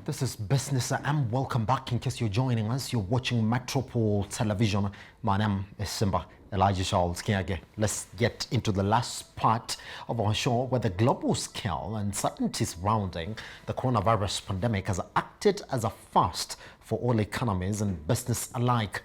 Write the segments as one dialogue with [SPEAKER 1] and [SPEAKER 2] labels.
[SPEAKER 1] This is Business and welcome back. In case you're joining us, you're watching Metropole Television. My name is Simba Elijah Charles Kiage. Let's get into the last part of our show where the global scale uncertainty surrounding the coronavirus pandemic has acted as a fast for all economies and business alike.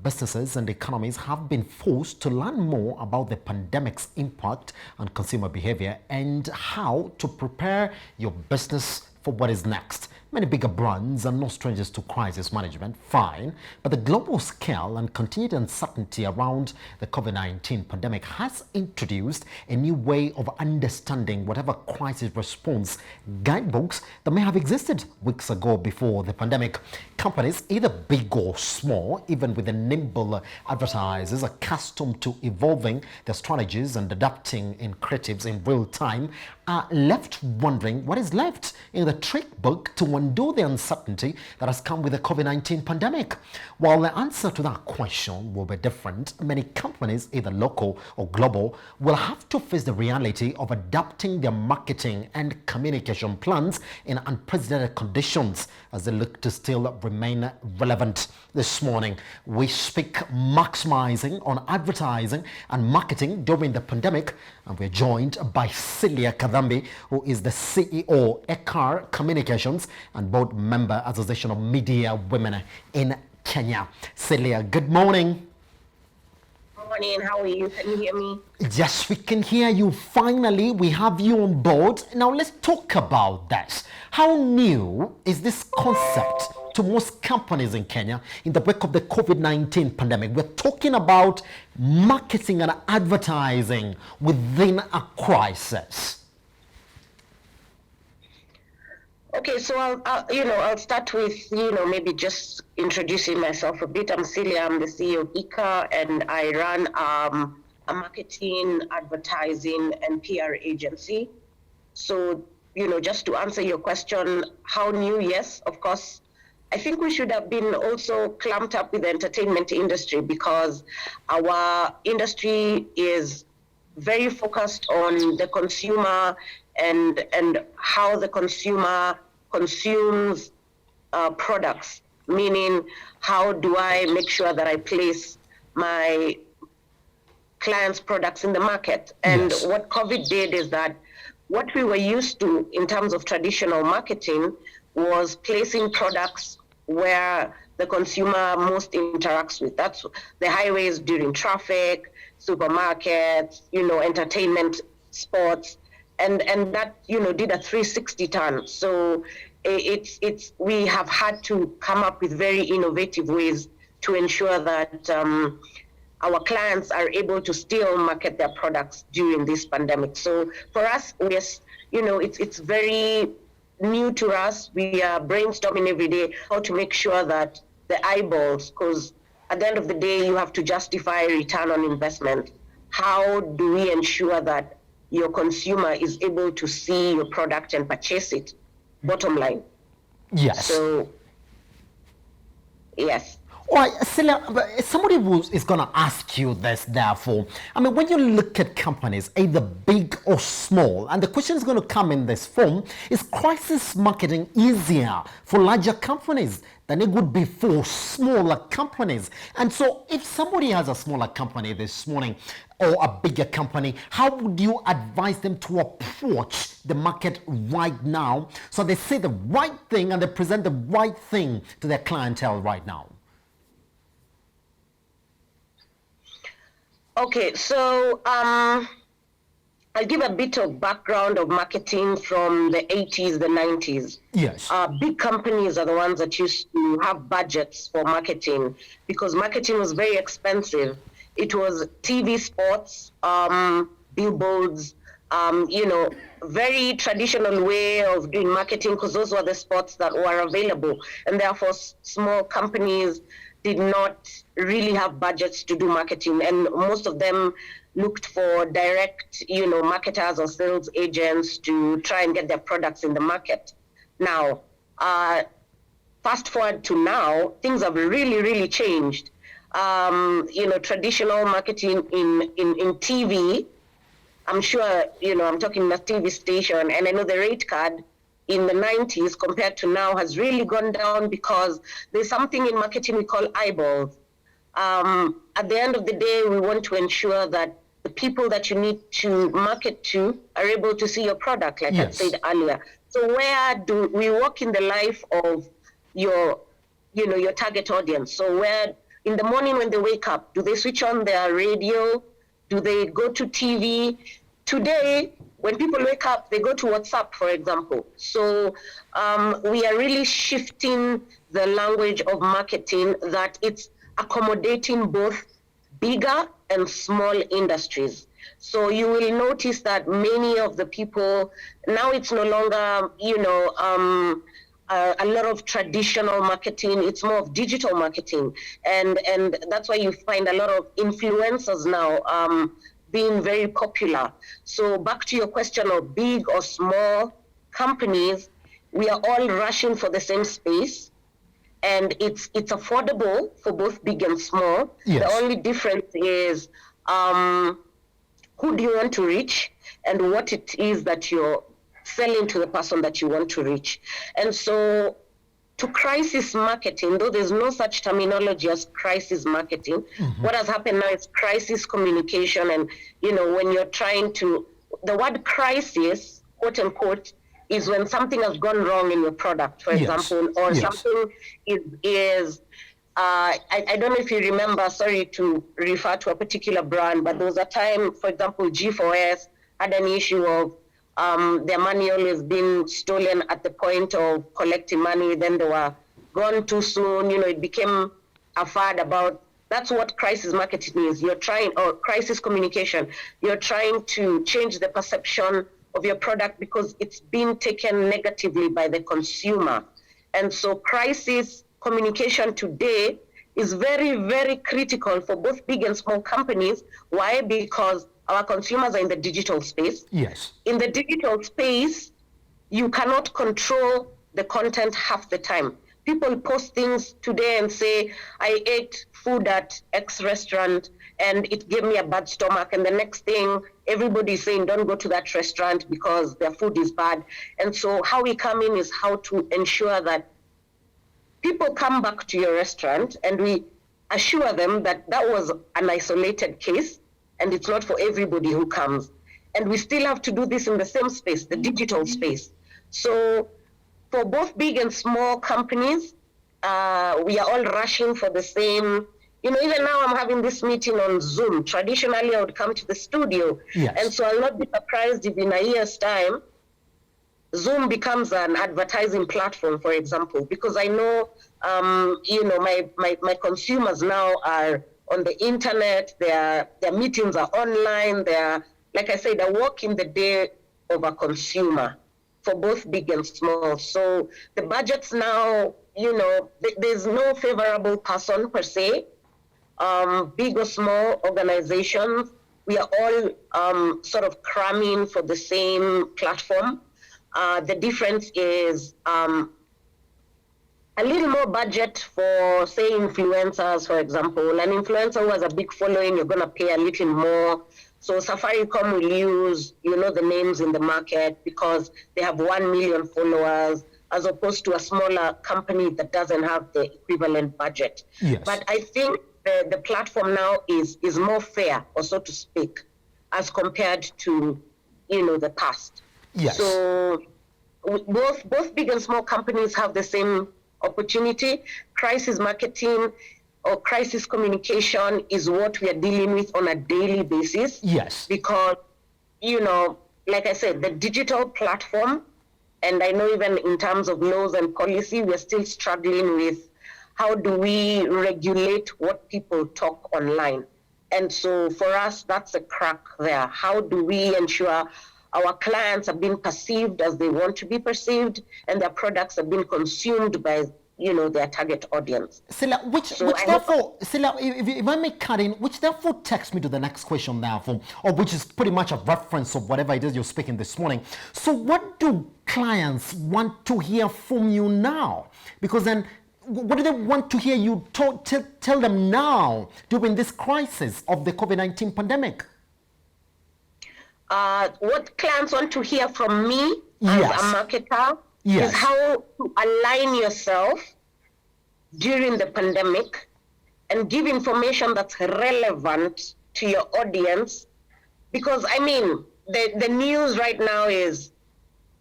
[SPEAKER 1] Businesses and economies have been forced to learn more about the pandemic's impact on consumer behavior and how to prepare your business for what is next. Many bigger brands are no strangers to crisis management, fine, but the global scale and continued uncertainty around the COVID-19 pandemic has introduced a new way of understanding whatever crisis response guidebooks that may have existed weeks ago before the pandemic. Companies, either big or small, even with the nimble advertisers accustomed to evolving their strategies and adapting in creatives in real time, are left wondering what is left in the trick book to undo the uncertainty that has come with the COVID-19 pandemic. While the answer to that question will be different, many companies, either local or global, will have to face the reality of adapting their marketing and communication plans in unprecedented conditions as they look to still remain relevant. This morning, we speak maximizing on advertising and marketing during the pandemic, and we're joined by Celia Kadhambi, who is the CEO, ECAR Communications and board member, Association of Media Women in Kenya. Celia, good morning.
[SPEAKER 2] Good morning. How are you? Can you hear me?
[SPEAKER 1] Yes, we can hear you. Finally, we have you on board. Now, let's talk about that. How new is this concept to most companies in Kenya in the wake of the COVID-19 pandemic? We're talking about marketing and advertising within a crisis.
[SPEAKER 2] Okay, so I'll start with, maybe just introducing myself a bit. I'm Celia, I'm the CEO of ICA, and I run a marketing, advertising, and PR agency. So, just to answer your question, how new? Yes, of course. I think we should have been also clamped up with the entertainment industry because our industry is very focused on the consumer and how the consumer consumes products, meaning how do I make sure that I place my clients' products in the market. And
[SPEAKER 1] Yes.
[SPEAKER 2] what COVID did is that what we were used to in terms of traditional marketing was placing products where the consumer most interacts with. That's the highways during traffic, supermarkets, entertainment, sports, and that did a 360 turn. So we have had to come up with very innovative ways to ensure that our clients are able to still market their products during this pandemic. So for us, yes, it's very new to us. We are brainstorming every day how to make sure that the eyeballs, because at the end of the day, you have to justify return on investment. How do we ensure that your consumer is able to see your product and purchase it? Bottom line.
[SPEAKER 1] Yes.
[SPEAKER 2] So, yes.
[SPEAKER 1] All right, Celia, somebody is going to ask you this, therefore. I mean, when you look at companies, either big or small, and the question is going to come in this form, is crisis marketing easier for larger companies than it would be for smaller companies? And so if somebody has a smaller company this morning or a bigger company, how would you advise them to approach the market right now so they say the right thing and they present the right thing to their clientele right now?
[SPEAKER 2] Okay, so I'll give a bit of background of marketing from the 80s, the 90s.
[SPEAKER 1] Yes.
[SPEAKER 2] Big companies are the ones that used to have budgets for marketing because marketing was very expensive. It was TV spots, billboards, very traditional way of doing marketing because those were the spots that were available. And therefore, small companies did not really have budgets to do marketing, and most of them looked for direct, marketers or sales agents to try and get their products in the market. Now, fast forward to now, things have really, really changed. Traditional marketing in TV, I'm sure, I'm talking about TV station, and I know the rate card in the 90s compared to now has really gone down because there's something in marketing we call eyeballs. At the end of the day, we want to ensure that the people that you need to market to are able to see your product, like I said earlier. So where do we work in the life of your target audience? So where in the morning when they wake up, do they switch on their radio? Do they go to TV? Today, when people wake up, they go to WhatsApp, for example. So we are really shifting the language of marketing that it's accommodating both bigger and small industries. So you will notice that many of the people, now it's no longer, a lot of traditional marketing, it's more of digital marketing. And that's why you find a lot of influencers now being very popular. So back to your question of big or small companies, we are all rushing for the same space. And it's affordable for both big and small.
[SPEAKER 1] Yes.
[SPEAKER 2] The only difference is who do you want to reach and what it is that you're selling to the person that you want to reach. And so to crisis marketing, though there's no such terminology as crisis marketing, what has happened now is crisis communication. And, when you're trying to, the word crisis, quote unquote, is when something has gone wrong in your product, for example, or something is I don't know if you remember, sorry to refer to a particular brand, but there was a time, for example, G4S had an issue of their money always being stolen at the point of collecting money, then they were gone too soon, it became a fad about, that's what crisis marketing is. You're trying, or crisis communication, you're trying to change the perception of your product because it's been taken negatively by the consumer. And so crisis communication today is very, very critical for both big and small companies. Why? Because our consumers are in the digital space.
[SPEAKER 1] Yes.
[SPEAKER 2] In the digital space, you cannot control the content half the time. People post things today and say, I ate food at X restaurant and it gave me a bad stomach. And the next thing, everybody's saying, don't go to that restaurant because their food is bad. And so how we come in is how to ensure that people come back to your restaurant and we assure them that that was an isolated case and it's not for everybody who comes. And we still have to do this in the same space, the digital space. So for both big and small companies, we are all rushing for the same. Even now I'm having this meeting on Zoom. Traditionally, I would come to the studio.
[SPEAKER 1] Yes.
[SPEAKER 2] And so I'll not be surprised if in a year's time, Zoom becomes an advertising platform, for example, because I know, my consumers now are on the internet, their meetings are online, like I said, I work in the day of a consumer for both big and small. So the budgets now, there's no favorable person per se. Big or small organizations, we are all sort of cramming for the same platform. The difference is a little more budget for, say, influencers, for example. An influencer who has a big following, you're going to pay a little more. So Safaricom will use, the names in the market because they have 1 million followers, as opposed to a smaller company that doesn't have the equivalent budget.
[SPEAKER 1] Yes.
[SPEAKER 2] But I think the platform now is more fair, or so to speak, as compared to, the past.
[SPEAKER 1] Yes.
[SPEAKER 2] So both big and small companies have the same opportunity. Crisis marketing or crisis communication is what we are dealing with on a daily basis.
[SPEAKER 1] Yes.
[SPEAKER 2] Because, like I said, the digital platform, and I know even in terms of laws and policy, we're still struggling with how do we regulate what people talk online. And so for us, that's a crack there. How do we ensure our clients are being perceived as they want to be perceived and their products are being consumed by, their target audience?
[SPEAKER 1] Sila, if I may cut in, which therefore takes me to the next question therefore, or which is pretty much a reference of whatever it is you're speaking this morning. So what do clients want to hear from you now? Because then what do they want to hear you tell them now during this crisis of the COVID-19 pandemic?
[SPEAKER 2] What clients want to hear from me as
[SPEAKER 1] Yes.
[SPEAKER 2] a marketer
[SPEAKER 1] Yes.
[SPEAKER 2] is how to align yourself during the pandemic and give information that's relevant to your audience. Because, I mean, the news right now is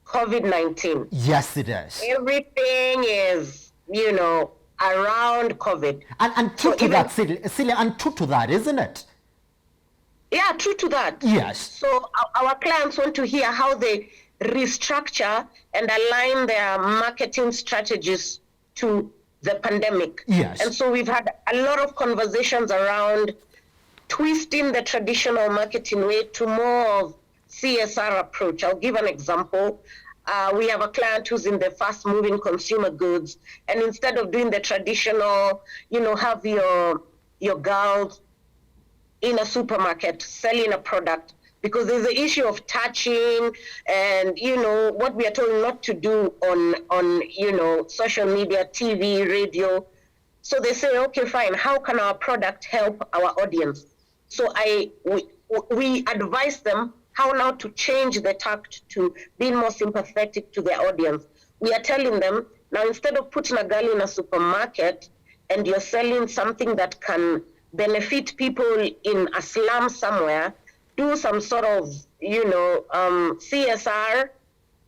[SPEAKER 2] COVID-19.
[SPEAKER 1] Yes, it is.
[SPEAKER 2] Everything is, around COVID.
[SPEAKER 1] And true to that, Celia, and true to that, isn't it?
[SPEAKER 2] Yeah, true to that.
[SPEAKER 1] Yes.
[SPEAKER 2] So our clients want to hear how they restructure and align their marketing strategies to the pandemic.
[SPEAKER 1] Yes.
[SPEAKER 2] And so we've had a lot of conversations around twisting the traditional marketing way to more of CSR approach. I'll give an example. We have a client who's in the fast-moving consumer goods, and instead of doing the traditional, have your girls in a supermarket selling a product, because there's the issue of touching and, what we are told not to do on social media, TV, radio. So they say, okay, fine, how can our product help our audience? So we advise them how now to change the tact to being more sympathetic to their audience. We are telling them, now instead of putting a girl in a supermarket and you're selling something that can benefit people in a slum somewhere, do some sort of, CSR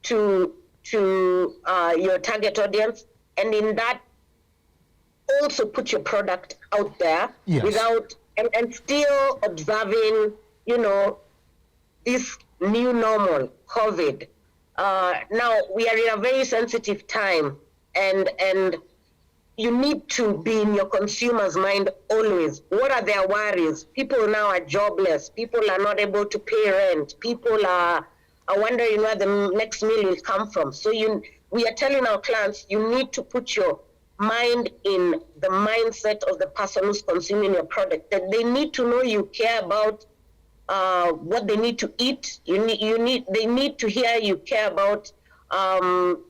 [SPEAKER 2] to your target audience, and in that also put your product out there.
[SPEAKER 1] Yes.
[SPEAKER 2] Without and still observing, this new normal, COVID. Now we are in a very sensitive time, and you need to be in your consumer's mind always. What are their worries? People now are jobless. People are not able to pay rent. People are wondering where the next meal will come from. So we are telling our clients, you need to put your mind in the mindset of the person who's consuming your product. That they need to know you care about what they need to eat. They need to hear you care about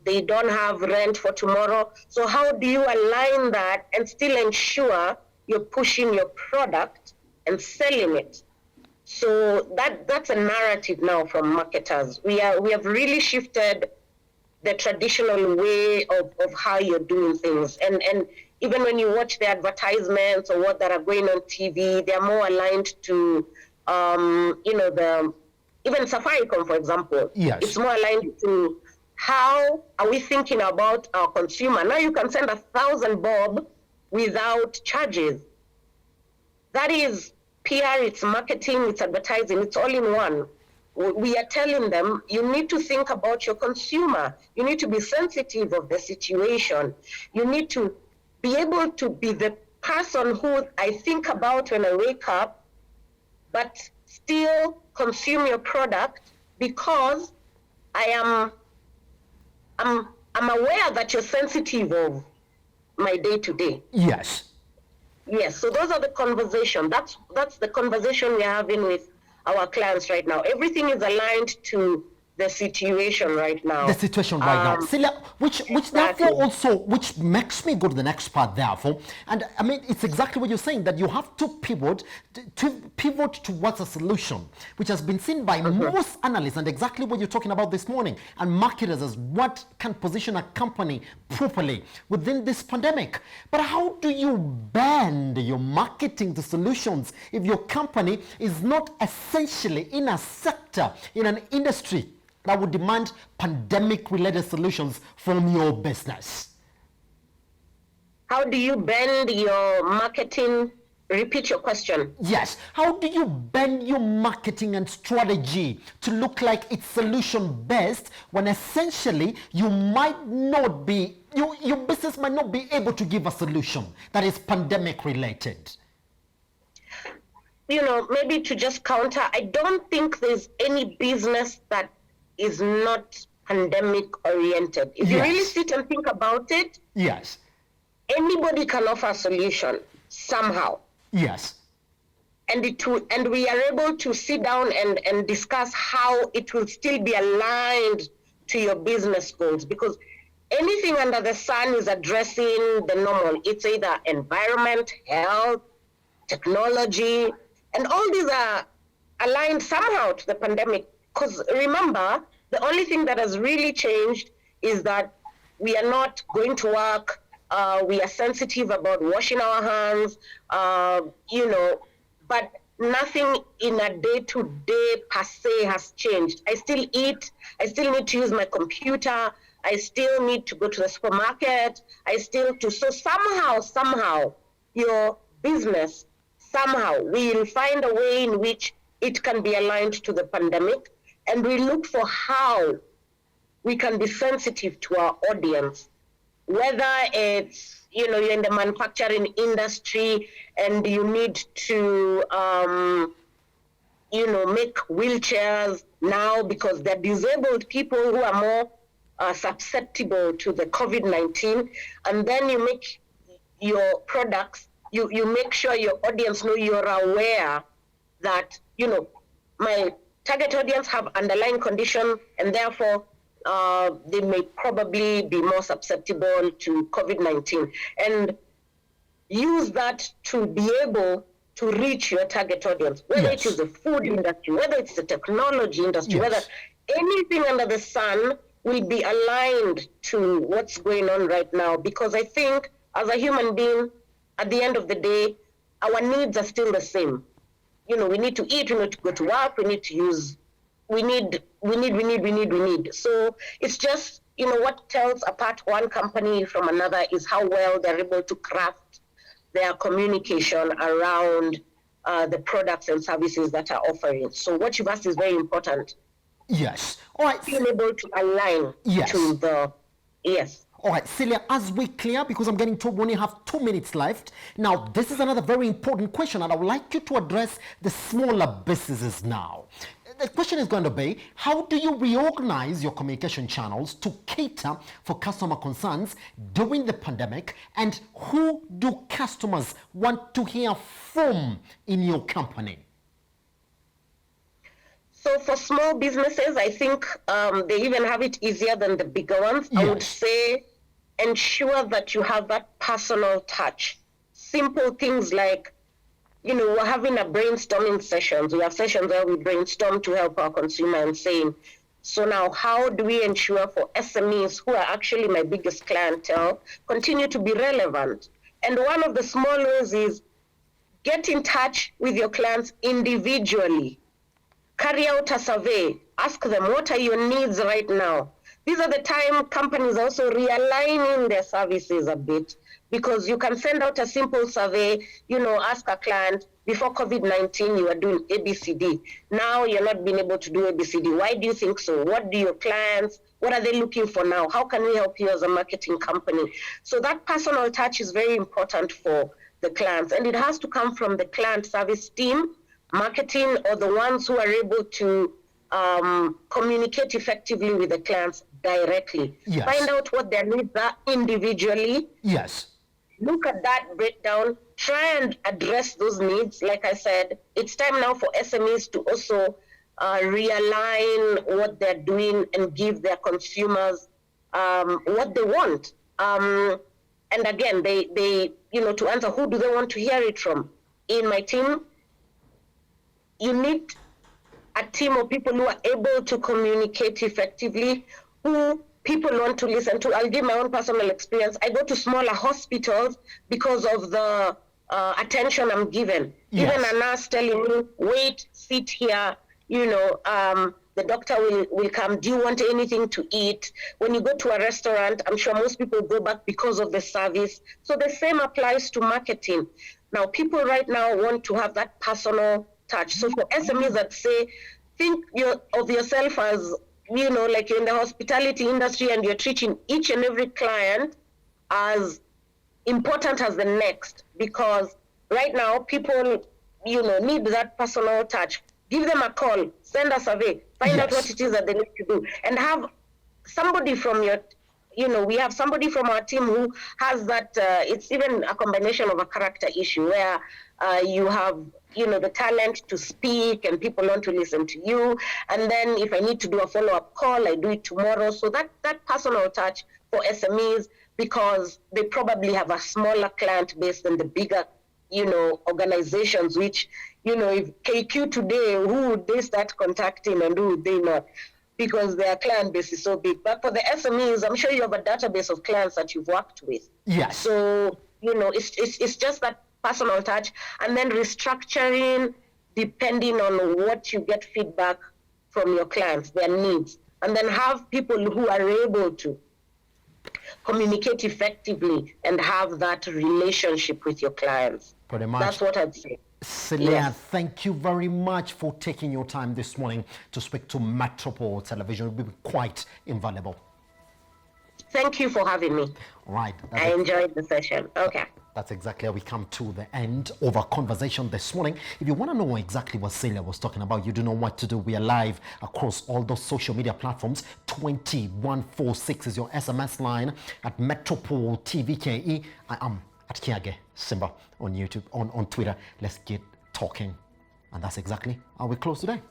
[SPEAKER 2] they don't have rent for tomorrow. So how do you align that and still ensure you're pushing your product and selling it? So that's a narrative now from marketers. We have really shifted the traditional way of how you're doing things. And even when you watch the advertisements or what that are going on TV, they're more aligned to even Safaricom, for example.
[SPEAKER 1] Yes.
[SPEAKER 2] It's more aligned to how are we thinking about our consumer. Now you can send 1,000 bob without charges. That is PR, it's marketing, it's advertising, it's all in one. We are telling them, you need to think about your consumer. You need to be sensitive of the situation. You need to be able to be the person who I think about when I wake up, but still consume your product because I'm aware that you're sensitive of my day-to-day.
[SPEAKER 1] Yes.
[SPEAKER 2] Yes, so those are the conversation. That's the conversation we're having with our clients right now. Everything is aligned to the situation right now.
[SPEAKER 1] The situation right now. Celia, which therefore also, which makes me go to the next part therefore. And I mean, it's exactly what you're saying, that you have to pivot towards a solution, which has been seen by most analysts, and exactly what you're talking about this morning, and marketers as what can position a company properly within this pandemic. But how do you bend your marketing to solutions if your company is not essentially in a sector, in an industry that would demand pandemic-related solutions from your business?
[SPEAKER 2] How do you bend your marketing? Repeat your question.
[SPEAKER 1] Yes. How do you bend your marketing and strategy to look like it's solution-based when essentially you might not be, your business might not be able to give a solution that is pandemic-related?
[SPEAKER 2] Maybe to just counter, I don't think there's any business that is not pandemic oriented. If you really sit and think about it,
[SPEAKER 1] yes,
[SPEAKER 2] anybody can offer a solution somehow.
[SPEAKER 1] Yes.
[SPEAKER 2] And we are able to sit down and discuss how it will still be aligned to your business goals, because anything under the sun is addressing the normal. It's either environment, health, technology, and all these are aligned somehow to the pandemic. Because remember, the only thing that has really changed is that we are not going to work. We are sensitive about washing our hands, but nothing in a day-to-day per se has changed. I still eat. I still need to use my computer. I still need to go to the supermarket. So somehow, your business, somehow, we will find a way in which it can be aligned to the pandemic, and we look for how we can be sensitive to our audience, whether it's, you're in the manufacturing industry and you need to, make wheelchairs now because they're disabled people who are more susceptible to the COVID-19, and then you make your products, you make sure your audience know you're aware that, my target audience have underlying condition, and therefore they may probably be more susceptible to COVID-19, and use that to be able to reach your target audience, whether it is the food industry, whether it's the technology industry, whether anything under the sun will be aligned to what's going on right now. Because I think as a human being, at the end of the day, our needs are still the same. We need to eat, we need to go to work, we need to use, we need. So it's just, what tells apart one company from another is how well they're able to craft their communication around the products and services that are offering. So what you've asked is very important.
[SPEAKER 1] Yes. All right.
[SPEAKER 2] Being able to align to the,
[SPEAKER 1] All right, Celia, as we clear, because I'm getting told we only have 2 minutes left. Now, this is another very important question, and I would like you to address the smaller businesses now. The question is going to be, how do you reorganize your communication channels to cater for customer concerns during the pandemic, and who do customers want to hear from in your company?
[SPEAKER 2] So for small businesses, I think they even have it easier than the bigger ones. I would say ensure that you have that personal touch. Simple things like, we're having a brainstorming sessions. We have sessions where we brainstorm to help our consumer and saying, so now how do we ensure for SMEs, who are actually my biggest clientele, continue to be relevant? And one of the small ways is get in touch with your clients individually. Carry out a survey. Ask them, what are your needs right now? These are the time companies also realigning their services a bit, because you can send out a simple survey, ask a client, before COVID-19, you were doing ABCD. Now you're not being able to do ABCD. Why do you think so? What do your clients, what are they looking for now? How can we help you as a marketing company? So that personal touch is very important for the clients, and it has to come from the client service team, marketing, or the ones who are able to communicate effectively with the clients directly. Find out what their needs are individually. Look at that breakdown, try and address those needs. Like I said, it's time now for SMEs to also realign what they're doing and give their consumers what they want. And again, they to answer who do they want to hear it from. In my team, you need a team of people who are able to communicate effectively, who people want to listen to. I'll give my own personal experience. I go to smaller hospitals because of the attention I'm given. Even a nurse telling me, wait, sit here, the doctor will come. Do you want anything to eat? When you go to a restaurant, I'm sure most people go back because of the service. So the same applies to marketing. Now, people right now want to have that personal touch. So for SMEs that say, think of yourself as, like you're in the hospitality industry and you're treating each and every client as important as the next, because right now people, need that personal touch. Give them a call, send a survey, find out what it is that they need to do, and have somebody from your, we have somebody from our team who has that, it's even a combination of a character issue where you have, the talent to speak and people want to listen to you. And then if I need to do a follow-up call, I do it tomorrow. So that personal touch for SMEs, because they probably have a smaller client base than the bigger, organizations, which, if KQ today, who would they start contacting and who would they not? because their client base is so big. But for the SMEs, I'm sure you have a database of clients that you've worked with.
[SPEAKER 1] Yes.
[SPEAKER 2] So, it's just that personal touch, and then restructuring depending on what you get feedback from your clients, their needs, and then have people who are able to communicate effectively and have that relationship with your clients.
[SPEAKER 1] Pretty much.
[SPEAKER 2] That's what I'd say.
[SPEAKER 1] Celia,
[SPEAKER 2] Yes.
[SPEAKER 1] thank you very much for taking your time this morning to speak to Metropole Television. It will be quite invaluable.
[SPEAKER 2] Thank you for having me.
[SPEAKER 1] Right.
[SPEAKER 2] I enjoyed the session. Okay.
[SPEAKER 1] That's exactly how we come to the end of our conversation this morning. If you want to know exactly what Celia was talking about, you do know what to do. We are live across all those social media platforms. 2146 is your SMS line at Metropole TVKE. I am at Kiage Simba on YouTube, on Twitter. Let's get talking. And that's exactly how we close today.